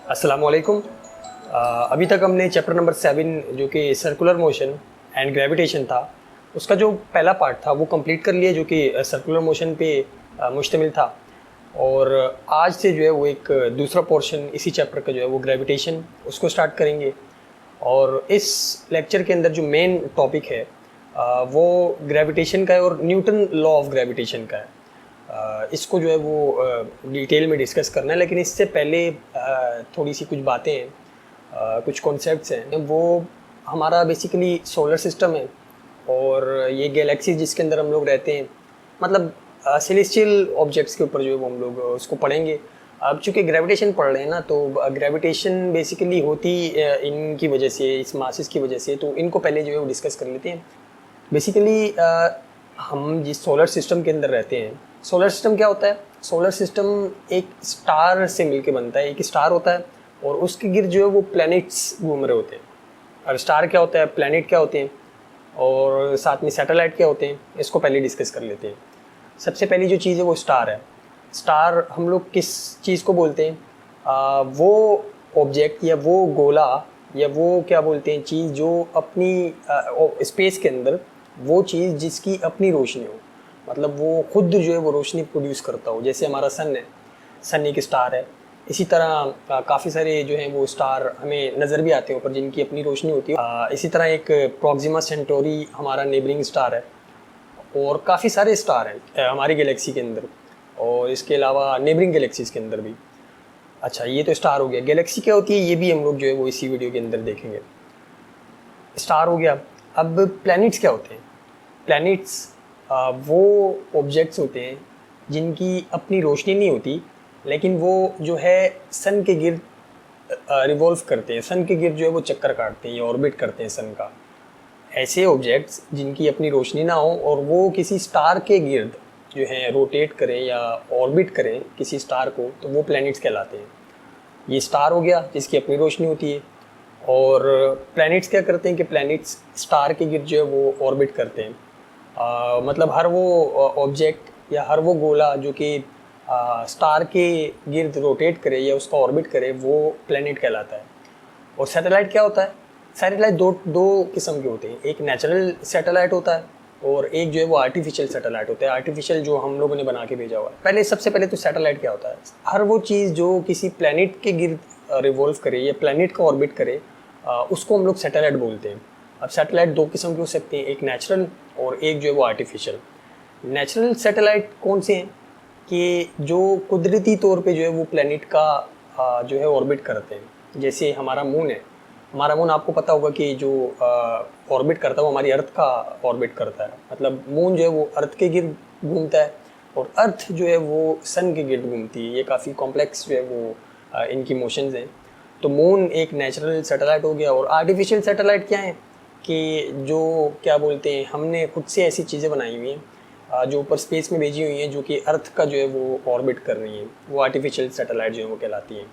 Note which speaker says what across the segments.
Speaker 1: अस्सलामुअलैकुम। अभी तक हमने चैप्टर नंबर 7 जो कि सर्कुलर मोशन एंड ग्रेविटेशन था, उसका जो पहला पार्ट था वो कंप्लीट कर लिया, जो कि सर्कुलर मोशन पे मुश्तमिल था। और आज से जो है वो एक दूसरा पोर्शन इसी चैप्टर का जो है वो ग्रेविटेशन, उसको स्टार्ट करेंगे। और इस लेक्चर के अंदर जो मेन टॉपिक है वो ग्रेविटेशन का है और न्यूटन लॉ ऑफ ग्रेविटेशन का है। इसको जो है वो डिटेल में डिस्कस करना है, लेकिन इससे पहले थोड़ी सी कुछ बातें हैं, कुछ कॉन्सेप्ट्स हैं। वो हमारा बेसिकली सोलर सिस्टम है और ये गैलेक्सी जिसके अंदर हम लोग रहते हैं, मतलब सेलेस्टियल ऑब्जेक्ट्स के ऊपर जो है वो हम लोग उसको पढ़ेंगे। अब चूँकि ग्रेविटेशन पढ़ रहे हैं ना, तो ग्रेविटेशन बेसिकली होती इनकी वजह से, इस मासेस की वजह से, तो इनको पहले जो है वो डिस्कस कर लेते हैं। बेसिकली हम जिस सोलर सिस्टम के अंदर रहते हैं, सोलर सिस्टम क्या होता है? सोलर सिस्टम एक स्टार से मिलके बनता है। एक स्टार होता है और उसके गिर्द जो है वो प्लैनेट्स घूम रहे होते हैं। अब स्टार क्या होता है, प्लैनेट क्या होते हैं, और साथ में सैटेलाइट क्या होते हैं, इसको पहले डिस्कस कर लेते हैं। सबसे पहली जो चीज़ है वो स्टार है। स्टार हम लोग किस चीज़ को बोलते हैं? वो ऑब्जेक्ट या वो गोला या वो क्या बोलते हैं चीज़ जो अपनी स्पेस के अंदर, वो चीज़ जिसकी अपनी रोशनी हो, मतलब वो खुद जो है वो रोशनी प्रोड्यूस करता हो। जैसे हमारा सन है, सन एक स्टार है। इसी तरह काफ़ी सारे जो हैं वो स्टार हमें नज़र भी आते हैं ऊपर, जिनकी अपनी रोशनी होती है। इसी तरह एक प्रॉक्सिमा सेंटोरी हमारा नेबरिंग स्टार है, और काफ़ी सारे स्टार हैं हमारी गैलेक्सी के अंदर, और इसके अलावा नेबरिंग गैलेक्सीज़ के अंदर भी। अच्छा, ये तो स्टार हो गया। गैलेक्सी क्या होती है ये भी हम लोग जो है वो इसी वीडियो के अंदर देखेंगे। स्टार हो गया। अब प्लैनेट्स क्या होते हैं? प्लैनेट्स वो ऑब्जेक्ट्स होते हैं जिनकी अपनी रोशनी नहीं होती, लेकिन वो जो है सन के गिर्द रिवॉल्व करते हैं, सन के गिर्द जो है वो चक्कर काटते हैं या ऑर्बिट करते हैं सन का। ऐसे ऑब्जेक्ट्स जिनकी अपनी रोशनी ना हो और वो किसी स्टार के गिर्द जो है रोटेट करें या ऑर्बिट करें किसी स्टार को, तो वो प्लैनेट्स कहलाते हैं। ये स्टार हो गया जिसकी अपनी रोशनी होती है। और प्लैनेट्स क्या करते हैं कि प्लैनेट्स स्टार के गिर्द जो है वो ऑर्बिट करते हैं। मतलब हर वो ऑब्जेक्ट या हर वो गोला जो कि स्टार के गिर्द रोटेट करे या उसका ऑर्बिट करे, वो प्लैनेट कहलाता है। और सैटेलाइट क्या होता है? सैटेलाइट दो दो किस्म के होते हैं। एक नेचुरल सैटेलाइट होता है और एक जो है वो आर्टिफिशियल सैटेलाइट होता है। आर्टिफिशियल जो हम लोगों ने बना के भेजा हुआ है। पहले सबसे पहले तो सैटेलाइट क्या होता है? हर वो चीज़ जो किसी प्लैनेट के गिर्द रिवॉल्व करे या प्लैनेट का ऑर्बिट करे, उसको हम लोग सैटेलाइट बोलते हैं। अब सैटेलाइट दो किस्म के हो सकते हैं, एक नेचुरल और एक जो है वो आर्टिफिशियल। नेचुरल सैटेलाइट कौन से हैं कि जो कुदरती तौर पे जो है वो प्लैनेट का जो है ऑर्बिट करते हैं। जैसे हमारा मून है, हमारा मून आपको पता होगा कि जो ऑर्बिट करता है वो हमारी अर्थ का ऑर्बिट करता है। मतलब मून जो है वो अर्थ के गिर्द घूमता है और अर्थ जो है वो सन के गिर्द घूमती है। ये काफ़ी कॉम्प्लेक्स जो है वो इनकी मोशंस हैं। तो मून एक नेचुरल सैटेलाइट हो गया। और आर्टिफिशियल सैटेलाइट क्या है कि जो क्या बोलते हैं, हमने खुद से ऐसी चीज़ें बनाई हुई हैं जो ऊपर स्पेस में भेजी हुई हैं, जो कि अर्थ का जो है वो ऑर्बिट कर रही हैं, वो आर्टिफिशियल सैटेलाइट जो है वो कहलाती हैं।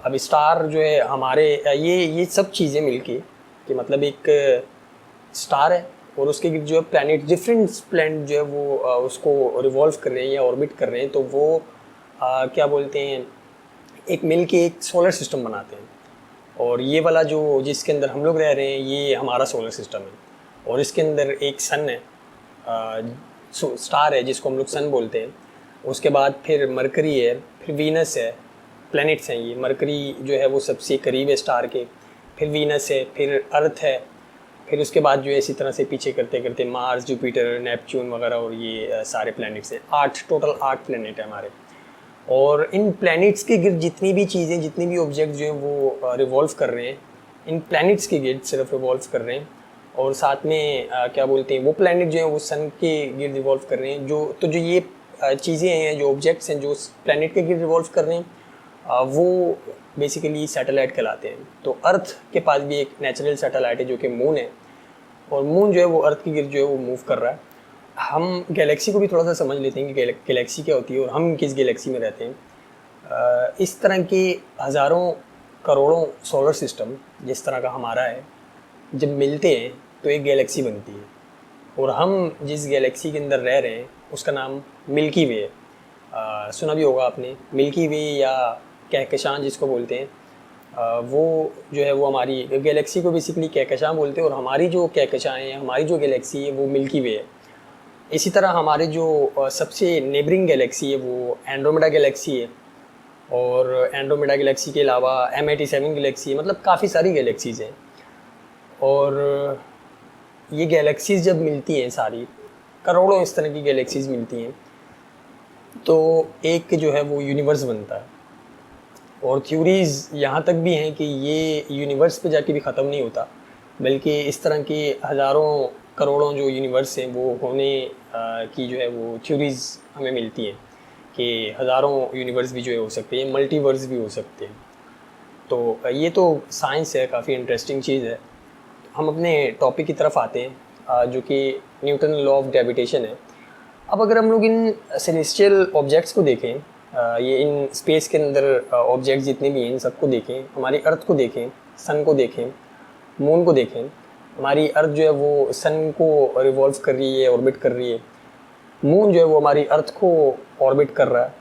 Speaker 1: अब स्टार जो है हमारे, ये सब चीज़ें मिलके कि मतलब एक स्टार है और उसके जो है प्लैनेट, डिफरेंट प्लैनेट जो है वो उसको रिवॉल्व कर रहे हैं या ऑर्बिट कर रहे हैं, तो वो क्या बोलते हैं, एक मिल के एक सोलर सिस्टम बनाते हैं। और ये वाला जो जिसके अंदर हम लोग रह रहे हैं, ये हमारा सोलर सिस्टम है। और इसके अंदर एक सन है, स्टार है जिसको हम लोग सन बोलते हैं। उसके बाद फिर मरकरी है, फिर वीनस है। प्लैनेट्स हैं ये। मरकरी जो है वो सबसे करीब है स्टार के, फिर वीनस है, फिर अर्थ है, फिर उसके बाद जो है इसी तरह से पीछे करते करते मार्स, जुपिटर, नेपच्यून वगैरह, और ये सारे प्लैनेट्स हैं। टोटल 8 प्लैनेट है हमारे। और इन प्लैनेट्स के गिर्द जितनी भी चीज़ें, जितनी भी ऑब्जेक्ट जो हैं वो रिवॉल्व कर रहे हैं, इन प्लैनेट्स के गिर्द सिर्फ रिवॉल्व कर रहे हैं। और साथ में क्या बोलते हैं, वो प्लैनेट जो हैं वो सन के गिर्द रिवॉल्व कर रहे हैं। जो ये चीज़ें हैं, जो ऑब्जेक्ट्स हैं जो प्लैनेट के गिर्द रिवॉल्व कर रहे हैं, वो बेसिकली सैटेलाइट कहलाते हैं। तो अर्थ के पास भी एक नेचुरल सैटेलाइट है जो कि मून है, और मून जो है वो अर्थ के गिर्द जो है वो मूव कर रहा है। हम गैलेक्सी को भी थोड़ा सा समझ लेते हैं कि गैलेक्सी क्या होती है और हम किस गैलेक्सी में रहते हैं। इस तरह के हज़ारों करोड़ों सोलर सिस्टम जिस तरह का हमारा है, जब मिलते हैं तो एक गैलेक्सी बनती है। और हम जिस गैलेक्सी के अंदर रह रहे हैं उसका नाम मिल्की वे है। सुना भी होगा आपने मिल्की वे, या कहकशां जिसको बोलते हैं, वो जो है वो हमारी गैलेक्सी को बेसिकली कहकशां बोलते हैं, और हमारी जो कहकशां है, हमारी जो गैलेक्सी है वो मिल्की वे है। इसी तरह हमारे जो सबसे नेबरिंग गैलेक्सी है वो एंड्रोमेडा गैलेक्सी है, और एंड्रोमेडा गैलेक्सी के अलावा M87 गैलेक्सी है, मतलब काफ़ी सारी गैलेक्सीज़ हैं। और ये गैलेक्सीज़ जब मिलती हैं सारी, करोड़ों इस तरह की गैलेक्सीज़ मिलती हैं, तो एक जो है वो यूनिवर्स बनता है। और थ्योरीज़ यहाँ तक भी हैं कि ये यूनिवर्स पे जाके भी ख़त्म नहीं होता, बल्कि इस तरह के हज़ारों करोड़ों जो यूनिवर्स हैं वो होने की जो है वो थ्योरीज़ हमें मिलती हैं कि हज़ारों यूनिवर्स भी जो है हो सकते हैं, मल्टीवर्स भी हो सकते हैं। तो ये तो साइंस है, काफ़ी इंटरेस्टिंग चीज़ है। हम अपने टॉपिक की तरफ आते हैं, जो कि न्यूटन लॉ ऑफ ग्रेविटेशन है। अब अगर हम लोग इन सेलेस्टियल ऑब्जेक्ट्स को देखें, ये इन स्पेस के अंदर ऑब्जेक्ट्स जितने भी हैं इन सबको देखें, हमारी अर्थ को देखें, सन को देखें, मून को देखें। हमारी अर्थ जो है वो सन को रिवॉल्व कर रही है, ऑर्बिट कर रही है। मून जो है वो हमारी अर्थ को ऑर्बिट कर रहा है।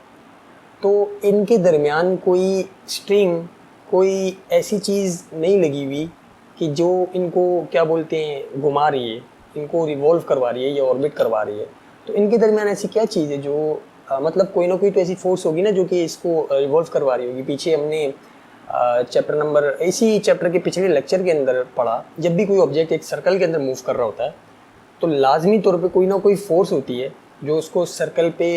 Speaker 1: तो इनके दरमियान कोई स्ट्रिंग, कोई ऐसी चीज़ नहीं लगी हुई कि जो इनको क्या बोलते हैं घुमा रही है, इनको रिवॉल्व करवा रही है या ऑर्बिट करवा रही है। तो इनके दरमियान ऐसी क्या चीज़ है जो मतलब कोई ना कोई तो ऐसी फोर्स होगी ना जो कि इसको रिवॉल्व करवा रही होगी। पीछे हमने इसी चैप्टर के पिछले लेक्चर के अंदर पढ़ा, जब भी कोई ऑब्जेक्ट एक सर्कल के अंदर मूव कर रहा होता है तो लाजमी तौर पे कोई ना कोई फोर्स होती है जो उसको सर्कल पे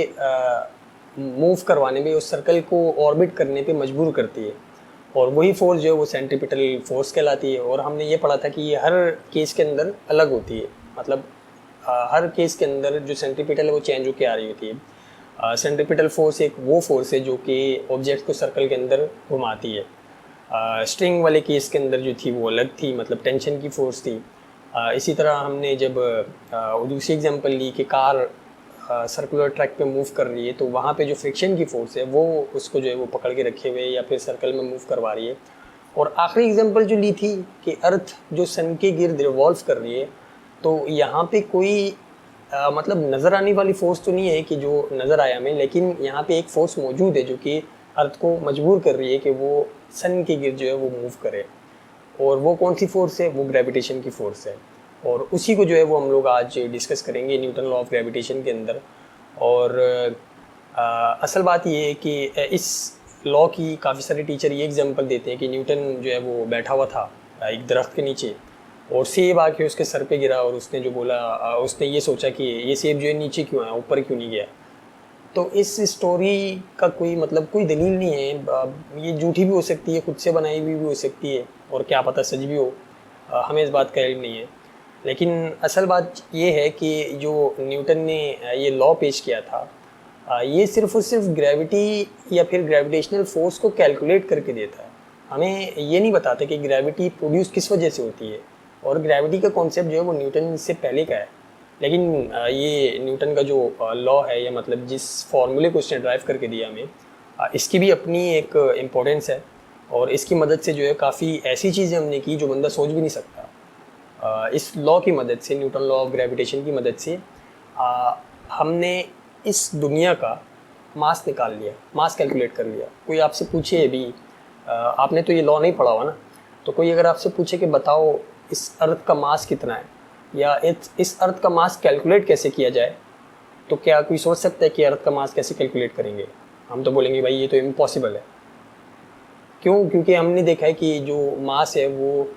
Speaker 1: मूव करवाने में, उस सर्कल को ऑर्बिट करने पे मजबूर करती है। और वही फोर्स जो है वो सेंट्रीपिटल फोर्स कहलाती है। और हमने ये पढ़ा था कि ये हर केस के अंदर अलग होती है, मतलब हर केस के अंदर जो सेंट्रीपिटल है वो चेंज होकर आ रही होती है। सेंट्रीपिटल फोर्स एक वो फोर्स है जो कि ऑब्जेक्ट को सर्कल के अंदर घुमाती है। स्ट्रिंग वाले केस के अंदर जो थी वो अलग थी, मतलब टेंशन की फोर्स थी। इसी तरह हमने जब दूसरी एग्जांपल ली कि कार सर्कुलर ट्रैक पे मूव कर रही है, तो वहाँ पे जो फ्रिक्शन की फोर्स है वो उसको जो है वो पकड़ के रखे हुए या फिर सर्कल में मूव करवा रही है। और आखिरी एग्जांपल जो ली थी कि अर्थ जो सन के गिर्द रिवॉल्व कर रही है, तो यहाँ पे कोई मतलब नज़र आने वाली फोर्स तो नहीं है कि जो नज़र आया हमें, लेकिन यहाँ पे एक फोर्स मौजूद है जो कि अर्थ को मजबूर कर रही है कि वो सन के गिर्द जो है वो मूव करे। और वो कौन सी फोर्स है? वो ग्रेविटेशन की फोर्स है। और उसी को जो है वो हम लोग आज डिस्कस करेंगे न्यूटन लॉ ऑफ ग्रेविटेशन के अंदर। और असल बात ये है कि इस लॉ की काफ़ी सारे टीचर ये एग्जांपल देते हैं कि न्यूटन जो है वो बैठा हुआ था एक दरख्त के नीचे, और सेब आके उसके सर पे गिरा, और उसने जो बोला, उसने ये सोचा कि ये सेब जो है नीचे क्यों आया, ऊपर क्यों नहीं गया। तो इस स्टोरी का कोई मतलब कोई दलील नहीं है, ये झूठी भी हो सकती है, खुद से बनाई हुई भी हो सकती है, और क्या पता सच भी हो, हमें इस बात का इल्म नहीं है। लेकिन असल बात ये है कि जो न्यूटन ने ये लॉ पेश किया था, ये सिर्फ और सिर्फ ग्रेविटी या फिर ग्रेविटेशनल फोर्स को कैलकुलेट करके देता है। हमें ये नहीं बताता कि ग्रेविटी प्रोड्यूस किस वजह से होती है, और ग्रेविटी का कॉन्सेप्ट जो है वो न्यूटन से पहले का है। लेकिन ये न्यूटन का जो लॉ है, या मतलब जिस फार्मूले को उसने ड्राइव करके दिया हमें, इसकी भी अपनी एक इम्पोर्टेंस है। और इसकी मदद से जो है काफ़ी ऐसी चीज़ें हमने की जो बंदा सोच भी नहीं सकता। इस लॉ की मदद से, न्यूटन लॉ ऑफ ग्रेविटेशन की मदद से, हमने इस दुनिया का मास निकाल लिया, मास कैलकुलेट कर लिया। कोई आपसे पूछे अभी, आपने तो ये लॉ नहीं पढ़ा हुआ ना, तो कोई अगर आपसे पूछे कि बताओ इस अर्थ का मास कितना है, या इस अर्थ का मास कैलकुलेट कैसे किया जाए, तो क्या कोई सोच सकता है कि अर्थ का मास कैसे कैलकुलेट करेंगे? हम तो बोलेंगे भाई ये तो इम्पॉसिबल है। क्यों? क्योंकि हमने देखा है कि जो मास है वो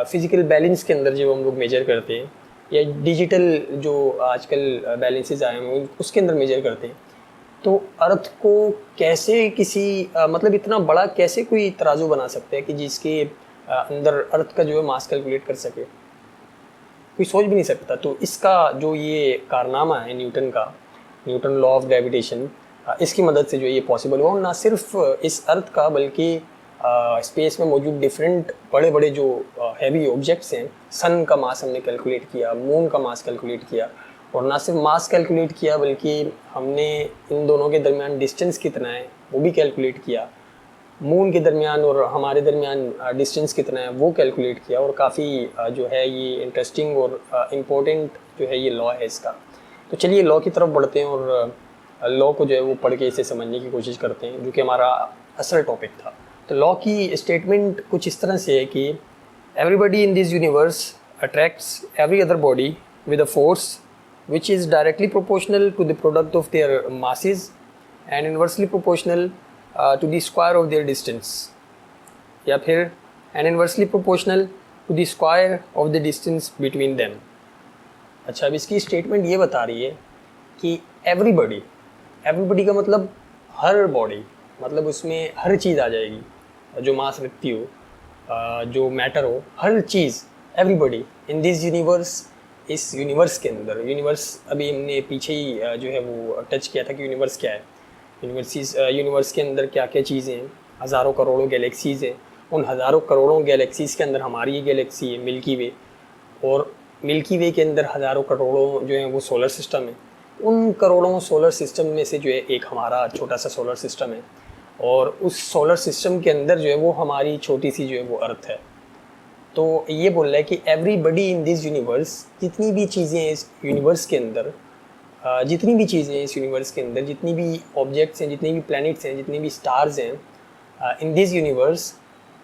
Speaker 1: फिज़िकल बैलेंस के अंदर जो हम लोग मेजर करते हैं, या डिजिटल जो आजकल बैलेंसेस आए हैं उसके अंदर मेजर करते हैं। तो अर्थ को कैसे किसी मतलब इतना बड़ा कैसे कोई तराजू बना सकते हैं कि जिसके अंदर अर्थ का जो है मास कैलकुलेट कर सके? कोई सोच भी नहीं सकता। तो इसका जो ये कारनामा है न्यूटन का, न्यूटन लॉ ऑफ ग्रेविटेशन, इसकी मदद से जो ये पॉसिबल हुआ। और ना सिर्फ इस अर्थ का, बल्कि स्पेस में मौजूद डिफरेंट बड़े बड़े जो हैवी ऑब्जेक्ट्स हैं, सन का मास हमने कैलकुलेट किया, मून का मास कैलकुलेट किया। और ना सिर्फ मास कैलकुलेट किया, बल्कि हमने इन दोनों के दरमियान डिस्टेंस कितना है वो भी कैलकुलेट किया। मून के दरमियान और हमारे दरमियान डिस्टेंस कितना है वो कैलकुलेट किया। और काफ़ी जो है ये इंटरेस्टिंग और इम्पोर्टेंट जो है ये लॉ है इसका। तो चलिए लॉ की तरफ बढ़ते हैं और लॉ को जो है वो पढ़ के इसे समझने की कोशिश करते हैं, जो कि हमारा असल टॉपिक था। तो लॉ की स्टेटमेंट कुछ इस तरह से है कि everybody in this universe attracts every other body with a force which is directly proportional to the product of their masses and inversely proportional to the square of their distance, या फिर and inversely proportional to the square of the distance between them। अच्छा, अब इसकी statement ये बता रही है कि एवरीबडी का मतलब हर बॉडी, मतलब उसमें हर चीज़ आ जाएगी जो मास रखती हो, जो मैटर हो, हर चीज़, एवरीबडी इन दिस यूनिवर्स, इस यूनिवर्स के अंदर। यूनिवर्स अभी हमने पीछे ही जो है वो टच किया था कि यूनिवर्स क्या है। यूनिवर्स के अंदर क्या क्या चीज़ें हैं, हज़ारों करोड़ों गैलेक्सीज़ हैं। उन हज़ारों करोड़ों गैलेक्सीज़ के अंदर हमारी ये गैलेक्सी है मिल्की वे, और मिल्की वे के अंदर हज़ारों करोड़ों जो हैं वो सोलर सिस्टम है। उन करोड़ों सोलर सिस्टम में से जो है एक हमारा छोटा सा सोलर सिस्टम है, और उस सोलर सिस्टम के अंदर जो है वो हमारी छोटी सी जो है वो अर्थ है। तो ये बोल रहा है कि एवरीबडी इन दिस यूनिवर्स, जितनी भी चीज़ें हैं इस यूनिवर्स के अंदर, जितनी भी चीज़ें हैं इस यूनिवर्स के अंदर, जितनी भी ऑब्जेक्ट्स हैं, जितनी भी प्लैनेट्स हैं, जितनी भी स्टार्स हैं in this universe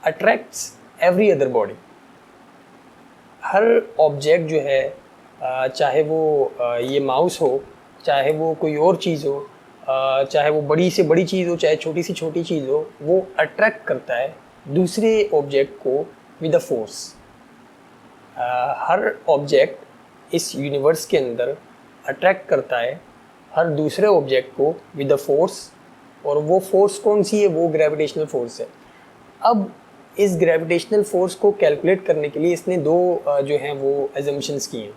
Speaker 1: attracts every other body. Her object जो है, चाहे वो ये माउस हो, चाहे वो कोई और चीज़ हो, चाहे वो बड़ी से बड़ी चीज़ हो, चाहे छोटी सी छोटी चीज़ हो, वो अट्रैक्ट करता है दूसरे ऑब्जेक्ट को with a force. Her object इस यूनिवर्स के अंदर अट्रैक्ट करता है हर दूसरे ऑब्जेक्ट को विद अ फोर्स, और वो फोर्स कौन सी है? वो ग्रेविटेशनल फोर्स है। अब इस ग्रेविटेशनल फोर्स को कैलकुलेट करने के लिए इसने दो जो हैं वो एजम्पशंस की हैं,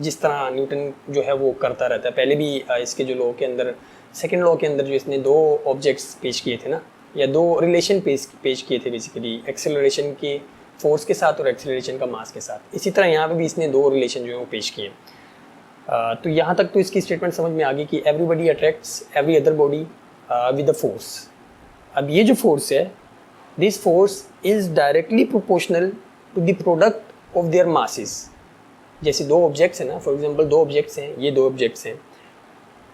Speaker 1: जिस तरह न्यूटन जो है वो करता रहता है। पहले भी इसके जो लॉ के अंदर, सेकेंड लॉ के अंदर जो इसने दो ऑब्जेक्ट्स पेश किए थे ना, या दो रिलेशन पेश किए थे बेसिकली, एक्सेलरेशन के फोर्स के साथ और एक्सेलरेशन का मास के साथ। इसी तरह यहाँ पे भी इसने दो रिलेशन जो है वो पेश किए। तो यहाँ तक तो इसकी स्टेटमेंट समझ में आ गई कि everybody attracts every other body with a force. अब ये जो फोर्स है, this force is directly proportional to the product of their masses. जैसे दो ऑब्जेक्ट्स हैं ना, फॉर एग्जांपल दो ऑब्जेक्ट्स हैं, ये दो ऑब्जेक्ट्स हैं,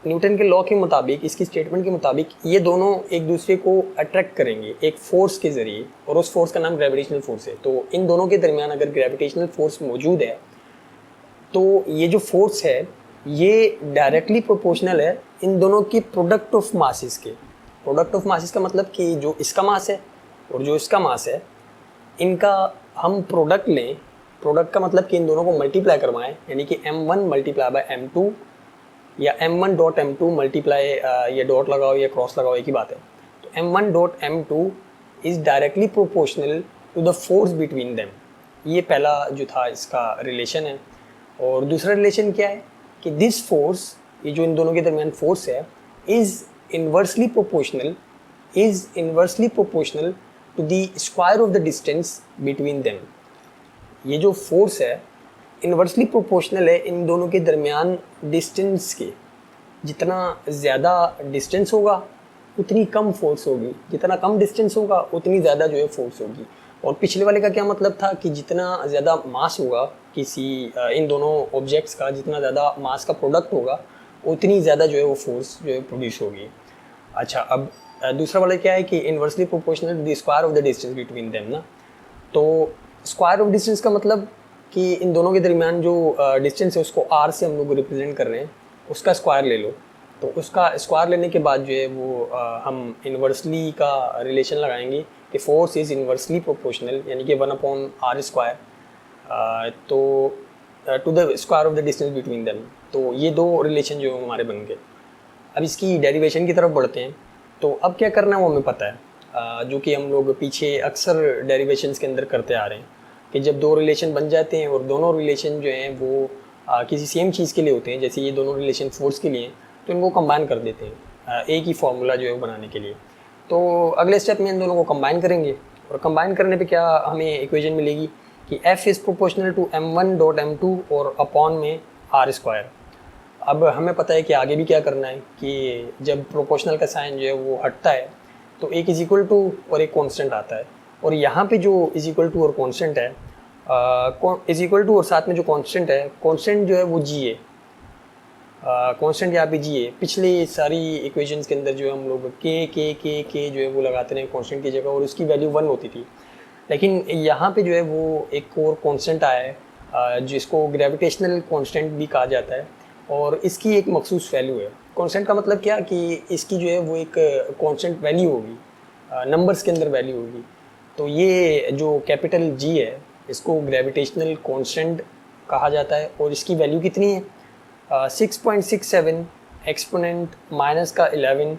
Speaker 1: न्यूटन के लॉ के मुताबिक, इसकी स्टेटमेंट के मुताबिक ये दोनों एक दूसरे को अट्रैक्ट करेंगे एक फोर्स के ज़रिए, और उस फोर्स का नाम ग्रेविटेशनल फोर्स है। तो इन दोनों के दरमियान अगर ग्रेविटेशनल फोर्स मौजूद है, तो ये जो फोर्स है ये डायरेक्टली प्रोपोर्शनल है इन दोनों की प्रोडक्ट ऑफ मासेस के। प्रोडक्ट ऑफ मासेस का मतलब कि जो इसका मास है और जो इसका मास है, इनका हम प्रोडक्ट लें। प्रोडक्ट का मतलब कि इन दोनों को मल्टीप्लाई करवाएं, यानी कि m1 मल्टीप्लाई बाय m2, या m1 डॉट m2 मल्टीप्लाई, ये डॉट लगाओ या क्रॉस लगाओ, एक ही बात है। तो m1 dot m2 is directly proportional to the force between them. ये पहला जो था इसका रिलेशन है। और दूसरा रिलेशन क्या है कि दिस फोर्स, ये जो इन दोनों के दरमियान फोर्स है, is inversely proportional to the square of the distance between them. ये जो फोर्स है इन्वर्सली प्रोपोर्शनल है इन दोनों के दरमियान डिस्टेंस के। जितना ज़्यादा डिस्टेंस होगा उतनी कम फोर्स होगी, जितना कम डिस्टेंस होगा उतनी ज़्यादा जो है फोर्स होगी। और पिछले वाले का क्या मतलब था कि जितना ज़्यादा मास होगा किसी इन दोनों ऑब्जेक्ट्स का, जितना ज़्यादा मास का प्रोडक्ट होगा उतनी ज़्यादा जो है वो फोर्स जो है प्रोड्यूस होगी। अच्छा, अब दूसरा वाला क्या है कि inversely proportional to the square of the distance between them ना। तो स्क्वायर ऑफ डिस्टेंस का मतलब कि इन दोनों के दरमियान जो डिस्टेंस है उसको r से हम लोग रिप्रेजेंट कर रहे हैं, उसका स्क्वायर ले लो। तो उसका स्क्वायर लेने के बाद जो है वो हम इन्वर्सली का रिलेशन लगाएंगे कि फोर्स इज़ इन्वर्सली प्रोपोर्शनल, यानी कि 1/r², तो to the square of the distance between them. तो ये दो रिलेशन जो हमारे बन गए। अब इसकी डेरिवेशन की तरफ बढ़ते हैं। तो अब क्या करना है वो हमें पता है, जो कि हम लोग पीछे अक्सर डेरिवेशंस के अंदर करते आ रहे हैं कि जब दो रिलेशन बन जाते हैं और दोनों रिलेशन जो हैं वो किसी सेम चीज़ के लिए होते हैं, जैसे ये दोनों रिलेशन फोर्स के लिए हैं, तो इनको कंबाइन कर देते हैं एक ही फार्मूला जो है वो बनाने के लिए। तो अगले स्टेप में इन दोनों को कंबाइन करेंगे, और कंबाइन करने पे क्या हमें इक्वेशन मिलेगी कि f is proportional to m1 dot m2 और अपॉन में r²। अब हमें पता है कि आगे भी क्या करना है कि जब प्रोपोर्शनल का साइन जो है वो हटता है तो एक इज इक्वल टू और एक कांस्टेंट आता है। और यहाँ पे जो इज इक्वल टू और कांस्टेंट है, इज इक्वल टू और साथ में जो कांस्टेंट है, कांस्टेंट जो है वो g है। कांस्टेंट यहाँ पे जी है। पिछले सारी इक्वेशंस के अंदर जो है हम लोग के जो है वो लगाते रहे कांस्टेंट की जगह, और उसकी वैल्यू 1 होती थी। लेकिन यहाँ पे जो है वो एक और कांस्टेंट आया है जिसको ग्रेविटेशनल कांस्टेंट भी कहा जाता है, और इसकी एक मखसूस वैल्यू है। कांस्टेंट का मतलब क्या कि इसकी जो है वो एक कांस्टेंट वैल्यू होगी, नंबर्स के अंदर वैल्यू होगी। तो ये जो कैपिटल जी है इसको ग्रेविटेशनल कांस्टेंट कहा जाता है, और इसकी वैल्यू कितनी है 6.67 एक्सपोनेंट माइनस का 11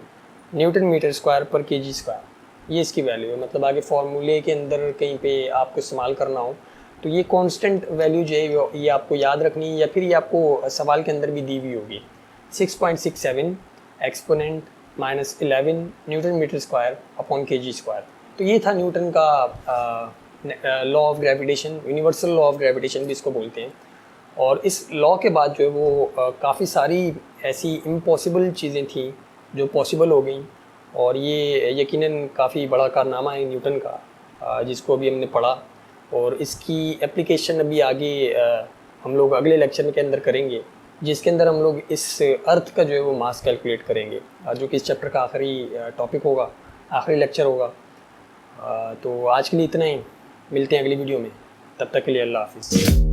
Speaker 1: न्यूटन मीटर स्क्वायर पर केजी स्क्वायर, ये इसकी वैल्यू है। मतलब आगे फार्मूले के अंदर कहीं पे आपको इस्तेमाल करना हो तो ये कांस्टेंट वैल्यू जो है ये आपको याद रखनी है, या फिर ये आपको सवाल के अंदर भी दी हुई होगी। 6.67 exponent minus 11 newton metre square upon KG square. तो ये था न्यूटन का law of gravitation, universal law of gravitation भी इसको बोलते हैं। और इस लॉ के बाद जो है वो काफ़ी सारी ऐसी इम्पॉसिबल चीज़ें थी जो पॉसिबल हो गई, और ये यकीनन काफ़ी बड़ा कारनामा है न्यूटन का जिसको अभी हमने पढ़ा। और इसकी एप्लीकेशन अभी आगे हम लोग अगले लेक्चर के अंदर करेंगे, जिसके अंदर हम लोग इस अर्थ का जो है वो मास कैलकुलेट करेंगे, जो कि इस चैप्टर का आखिरी टॉपिक होगा, आखिरी लेक्चर होगा। तो आज के लिए इतना ही, मिलते हैं अगली वीडियो में, तब तक के लिए अल्लाह हाफिज़।